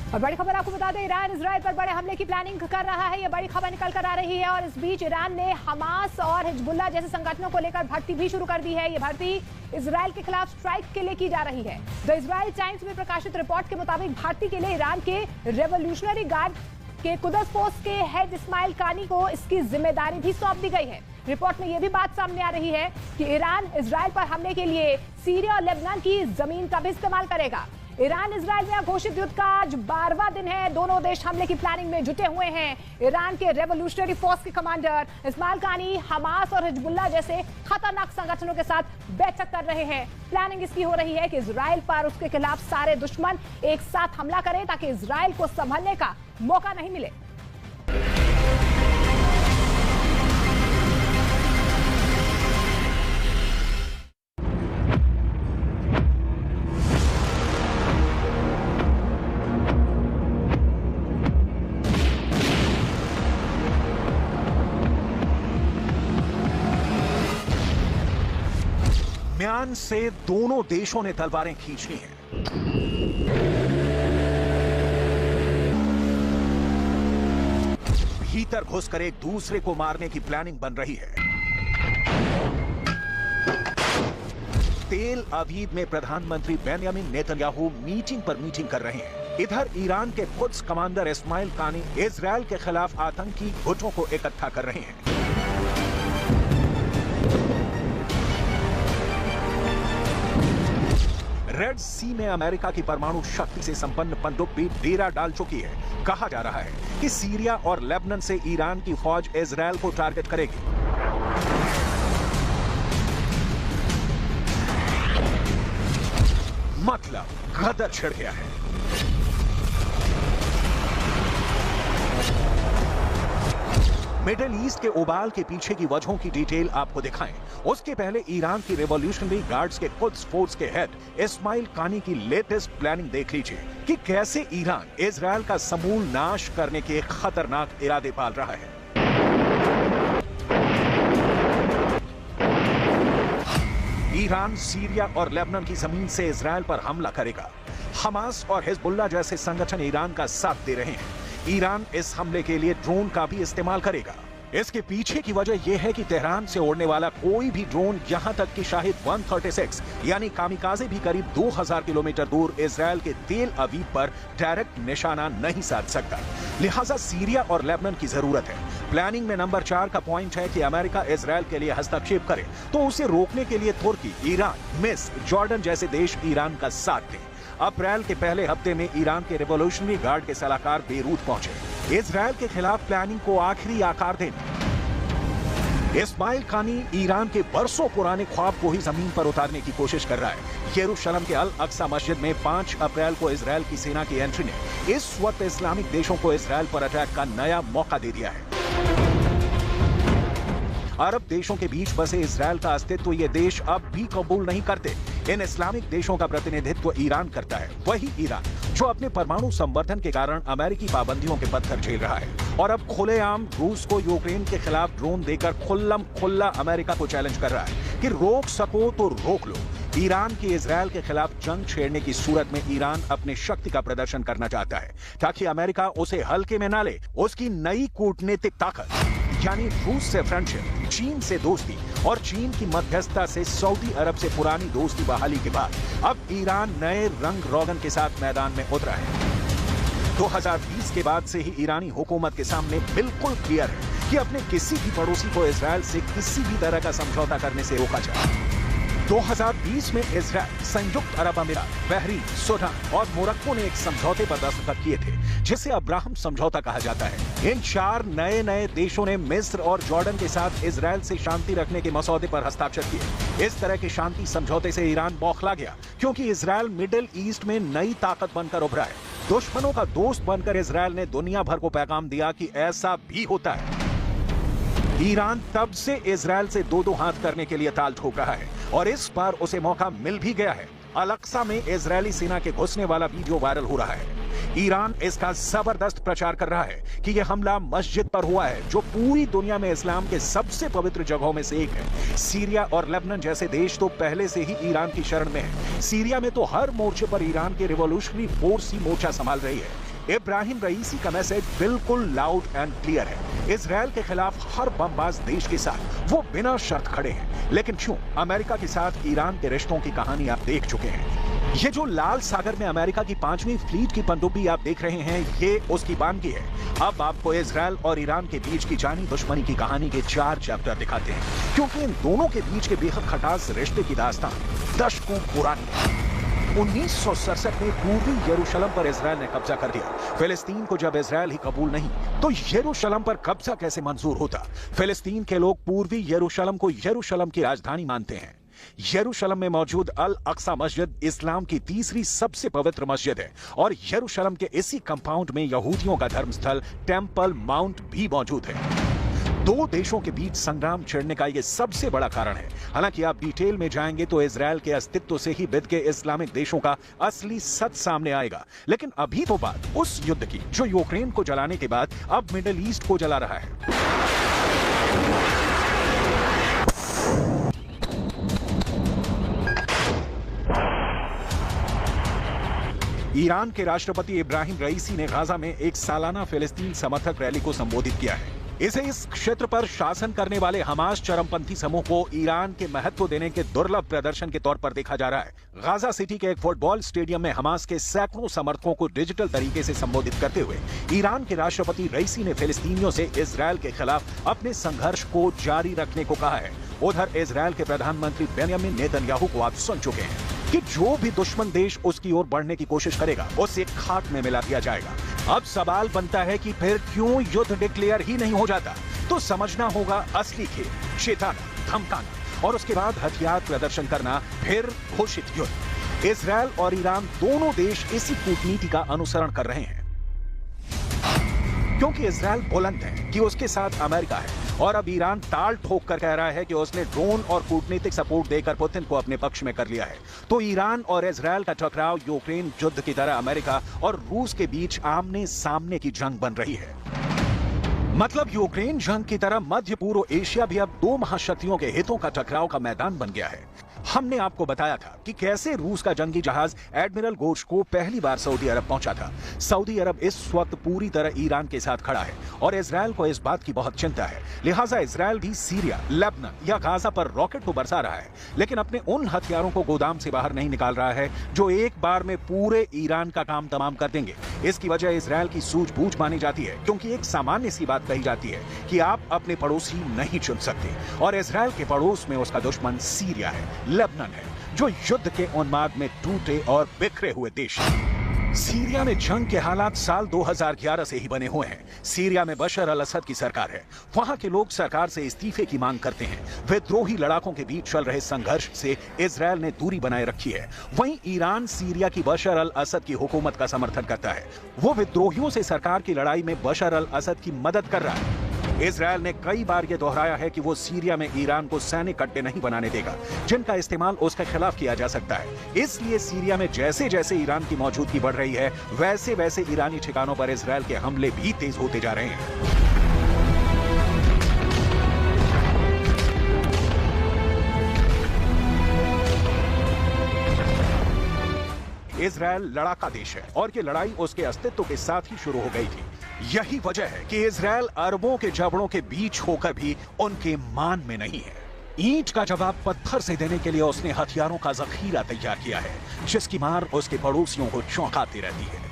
और बड़ी खबर आपको बता दें, ईरान इजराइल पर बड़े हमले की प्लानिंग कर रहा है। ये बड़ी खबर निकल कर आ रही है। और इस बीच ईरान ने हमास और हिजबुल्लाह जैसे संगठनों को लेकर भर्ती भी शुरू कर दी है। ये भर्ती इजराइल के खिलाफ स्ट्राइक के लिए की जा रही है। द इजराइल टाइम्स में प्रकाशित रिपोर्ट के मुताबिक भर्ती के लिए ईरान के रेवोल्यूशनरी गार्ड के कुदस पोस्ट के हेड इस्माइल कानी को इसकी जिम्मेदारी भी सौंप दी गई है। रिपोर्ट में यह भी बात सामने आ रही है कि ईरान इजराइल पर हमले के लिए सीरिया और लेबनान की जमीन का भी इस्तेमाल करेगा। ईरान इजराइल में घोषित युद्ध का आज 12वां दिन है। दोनों देश हमले की प्लानिंग में जुटे हुए हैं। ईरान के रेवोल्यूशनरी फोर्स के कमांडर इस्माइल कानी हमास और हिजबुल्लाह जैसे खतरनाक संगठनों के साथ बैठक कर रहे हैं। प्लानिंग इसकी हो रही है कि इजराइल पर उसके खिलाफ सारे दुश्मन एक साथ हमला करें ताकि इजराइल को संभलने का मौका नहीं मिले। म्यान से दोनों देशों ने तलवारें खींचनी हैं। भीतर घुसकर एक दूसरे को मारने की प्लानिंग बन रही है। तेल अवीव में प्रधानमंत्री बेंयामिन नेतन्याहू मीटिंग पर मीटिंग कर रहे हैं। इधर ईरान के कुद्स कमांडर इस्माइल कानी इजराइल के खिलाफ आतंकी गुटों को इकट्ठा कर रहे हैं। रेड सी में अमेरिका की परमाणु शक्ति से संपन्न पनडुब्बी डेरा डाल चुकी है। कहा जा रहा है कि सीरिया और लेबनान से ईरान की फौज इजराइल को टारगेट करेगी। मतलब गदर छिड़ गया है। मिडिल ईस्ट के उबाल के पीछे की वजहों की डिटेल आपको दिखाएं। उसके पहले ईरान की रेवोल्यूशनरी गार्ड्स के कुद्स फोर्स के हेड इस्माइल कानी की लेटेस्ट प्लानिंग देख लीजिए कि कैसे ईरान इजराइल का समूल नाश करने के खतरनाक इरादे पाल रहा है। ईरान सीरिया और लेबनान की जमीन से इजराइल पर हमला करेगा। हमास और हिजबुल्लाह जैसे संगठन ईरान का साथ दे रहे हैं। ईरान इस हमले के लिए ड्रोन का भी इस्तेमाल करेगा। इसके पीछे की वजह यह है कि तेहरान से उड़ने वाला कोई भी ड्रोन यहां तक कि शाहिद 136 यानी कामिकाजे भी करीब 2000 किलोमीटर दूर इजराइल के तेल अवीव पर डायरेक्ट निशाना नहीं साध सकता। लिहाजा सीरिया और लेबनान की जरूरत है। प्लानिंग में नंबर 4 का पॉइंट है कि अमेरिका इजराइल के लिए हस्तक्षेप करे तो उसे रोकने के लिए तुर्की, ईरान, मिस्र, जॉर्डन जैसे देश ईरान का साथ दें। अप्रैल के पहले हफ्ते में ईरान के रेवोल्यूशनरी गार्ड के सलाहकार बेरूत पहुंचे इजराइल के खिलाफ प्लानिंग को आखिरी आकार देने। इस्माइल कानी ईरान के बरसों पुराने ख्वाब को ही जमीन पर उतारने की कोशिश कर रहा है। यरूशलेम के अल अक्सा मस्जिद में 5 अप्रैल को इजराइल की सेना की एंट्री ने इस वक्त इस्लामिक देशों को इजराइल पर अटैक का नया मौका दे दिया है। अरब देशों के बीच बसे इजराइल का अस्तित्व ये देश अब भी कबूल नहीं करते। इन इस्लामिक देशों का प्रतिनिधित्व ईरान करता है। वही ईरान जो अपने परमाणु संवर्धन के कारण अमेरिकी पाबंदियों के पत्थर झेल रहा है और अब खुलेआम रूस को यूक्रेन के खिलाफ ड्रोन देकर खुल्लम खुल्ला अमेरिका को चैलेंज कर रहा है कि रोक सको तो रोक लो। ईरान की इजराइल के खिलाफ जंग छेड़ने की सूरत में ईरान अपने शक्ति का प्रदर्शन करना चाहता है ताकि अमेरिका उसे हल्के में ना ले। उसकी नई कूटनीतिक ताकत यानी रूस से फ्रेंडशिप, चीन से दोस्ती और चीन की मध्यस्थता से सऊदी अरब से पुरानी दोस्ती बहाली के बाद अब ईरान नए रंग रोगन के साथ मैदान में उतरा है। 2020 के बाद से ही ईरानी हुकूमत के सामने बिल्कुल क्लियर है कि अपने किसी भी पड़ोसी को इजराइल से किसी भी तरह का समझौता करने से रोका जाए। 2020 में इजराइल, संयुक्त अरब अमीरात, बहरीन, सूडान और मोरक्को ने एक समझौते पर दस्तखत किए थे जिसे अब्राहम समझौता कहा जाता है। इन 4 नए देशों ने मिस्र और जॉर्डन के साथ इजराइल से शांति रखने के मसौदे पर हस्ताक्षर किए। इस तरह के शांति समझौते से ईरान बौखला गया क्योंकि इजराइल मिडिल ईस्ट में नई ताकत बनकर उभरा है। दुश्मनों का दोस्त बनकर इजराइल ने दुनिया भर को पैगाम दिया कि ऐसा भी होता है। ईरान तब से इजराइल से दो हाथ करने के लिए ताल ठोक रहा है और इस बार उसे मौका मिल भी गया है। अल अक्सा में इजरायली सेना के घुसने वाला वीडियो वायरल हो रहा है। ईरान इसका जबरदस्त प्रचार कर रहा है कि यह हमला मस्जिद पर हुआ है जो पूरी दुनिया में इस्लाम के सबसे पवित्र जगहों में से एक है। सीरिया और लेबनान जैसे देश तो पहले से ही ईरान की शरण में है। सीरिया में तो हर मोर्चे पर ईरान के रिवॉल्यूशनरी फोर्स ही मोर्चा संभाल रही है। इब्राहिम रईसी का मैसेज बिल्कुल लाउड एंड क्लियर है। इजरायल के खिलाफ हर बमबाज देश के साथ वो बिना शर्त खड़े हैं। लेकिन क्यों? अमेरिका के साथ ईरान के रिश्तों की कहानी आप देख चुके हैं। ये जो लाल सागर में अमेरिका की 5वीं फ्लीट की पनडुब्बी आप देख रहे हैं, ये उसकी बानगी है। अब आपको इजरायल और ईरान के बीच की जानी दुश्मनी की कहानी के 4 चैप्टर दिखाते हैं, क्योंकि इन दोनों के बीच के बेहद खटास रिश्ते की दास्तान दशकों पुरानी है। 1967 में पूर्वी यरूशलेम पर इजरायल ने कब्जा कर दिया। फिलिस्तीन को जब इजरायल ही कबूल नहीं, तो यरूशलेम पर कब्जा कैसे मंजूर होता? फिलिस्तीन के लोग पूर्वी यरूशलेम को यरूशलेम की राजधानी मानते हैं। यरूशलेम में मौजूद अल अक्सा मस्जिद इस्लाम की तीसरी सबसे पवित्र मस्जिद है और यरूशलेम के इसी कंपाउंड में यहूदियों का धर्मस्थल टेंपल माउंट भी मौजूद है। दो देशों के बीच संग्राम छिड़ने का यह सबसे बड़ा कारण है। हालांकि आप डिटेल में जाएंगे तो इजरायल के अस्तित्व से ही बिद के इस्लामिक देशों का असली सच सामने आएगा। लेकिन अभी तो बात उस युद्ध की जो यूक्रेन को जलाने के बाद अब मिडिल ईस्ट को जला रहा है। ईरान के राष्ट्रपति इब्राहिम रईसी ने गाजा में एक सालाना फिलिस्तीन समर्थक रैली को संबोधित किया है। इसे इस क्षेत्र पर शासन करने वाले हमास चरमपंथी समूह को ईरान के महत्व देने के दुर्लभ प्रदर्शन के तौर पर देखा जा रहा है। गाजा सिटी के एक फुटबॉल स्टेडियम में हमास के सैकड़ों समर्थकों को डिजिटल तरीके से संबोधित करते हुए ईरान के राष्ट्रपति रईसी ने फिलिस्तीनियों से इजरायल के खिलाफ अपने संघर्ष को जारी रखने को कहा है। उधर इजरायल के प्रधानमंत्री बेंयामिन नेतन्याहू को आप सुन चुके हैं कि जो भी दुश्मन देश उसकी ओर बढ़ने की कोशिश करेगा उसे खाक में मिला दिया जाएगा। अब सवाल बनता है कि फिर क्यों युद्ध डिक्लेयर ही नहीं हो जाता? तो समझना होगा असली खेल, चेताना, धमकाना और उसके बाद हथियार प्रदर्शन करना, फिर घोषित युद्ध। इजरायल और ईरान दोनों देश इसी कूटनीति का अनुसरण कर रहे हैं, क्योंकि इजरायल बुलंद है कि उसके साथ अमेरिका है और अब ईरान ताल ठोक कर कह रहा है कि उसने ड्रोन और कूटनीतिक सपोर्ट देकर पुतिन को अपने पक्ष में कर लिया है। तो ईरान और इजरायल का टकराव यूक्रेन युद्ध की तरह अमेरिका और रूस के बीच आमने सामने की जंग बन रही है। मतलब यूक्रेन जंग की तरह मध्य पूर्व एशिया भी अब दो महाशक्तियों के हितों का टकराव का मैदान बन गया है। हमने आपको बताया था कि कैसे रूस का जंगी जहाज एडमिरल गोर्शकोव पहली बार सऊदी अरब पहुंचा था। सऊदी अरब इस वक्त पूरी तरह ईरान के साथ खड़ा है और इजरायल को इस बात की बहुत चिंता है। लिहाजा इजरायल भी सीरिया, लेबनान या गाजा पर रॉकेट तो बरसा रहा है, लेकिन अपने उन हथियारों को गोदाम से बाहर नहीं निकाल रहा है जो एक बार में पूरे ईरान का काम तमाम कर देंगे। इसकी वजह इजरायल की सूझबूझ मानी जाती है, क्योंकि एक सामान्य सी बात कही जाती है कि आप अपने पड़ोसी नहीं चुन सकते और इजरायल के पड़ोस में उसका दुश्मन सीरिया है, लेबनान है, जो युद्ध के उन्माद में टूटे और बिखरे हुए देश हैं। सीरिया में जंग के हालात साल 2011 से ही बने हुए हैं। सीरिया में बशर अल असद की सरकार है। वहां के लोग सरकार से इस्तीफे की मांग करते हैं। विद्रोही लड़ाकों के बीच चल रहे संघर्ष से इजरायल ने दूरी बनाए रखी है। वहीं ईरान सीरिया की बशर अल असद की हुकूमत का समर्थन करता है। वो विद्रोहियों से सरकार की लड़ाई में बशर अल असद की मदद कर रहा है। इजरायल ने कई बार यह दोहराया है कि वो सीरिया में ईरान को सैनिक अड्डे नहीं बनाने देगा जिनका इस्तेमाल उसके खिलाफ किया जा सकता है। इसलिए सीरिया में जैसे जैसे ईरान की मौजूदगी बढ़ रही है, वैसे वैसे ईरानी ठिकानों पर इजरायल के हमले भी तेज होते जा रहे हैं। इजरायल लड़ाका देश है और ये लड़ाई उसके अस्तित्व के साथ ही शुरू हो गई थी। यही वजह है कि इजरायल अरबों के जबड़ों के बीच होकर भी उनके मान में नहीं है। ईंट का जवाब पत्थर से देने के लिए उसने हथियारों का जखीरा तैयार किया है, जिसकी मार उसके पड़ोसियों को चौंकाती रहती है।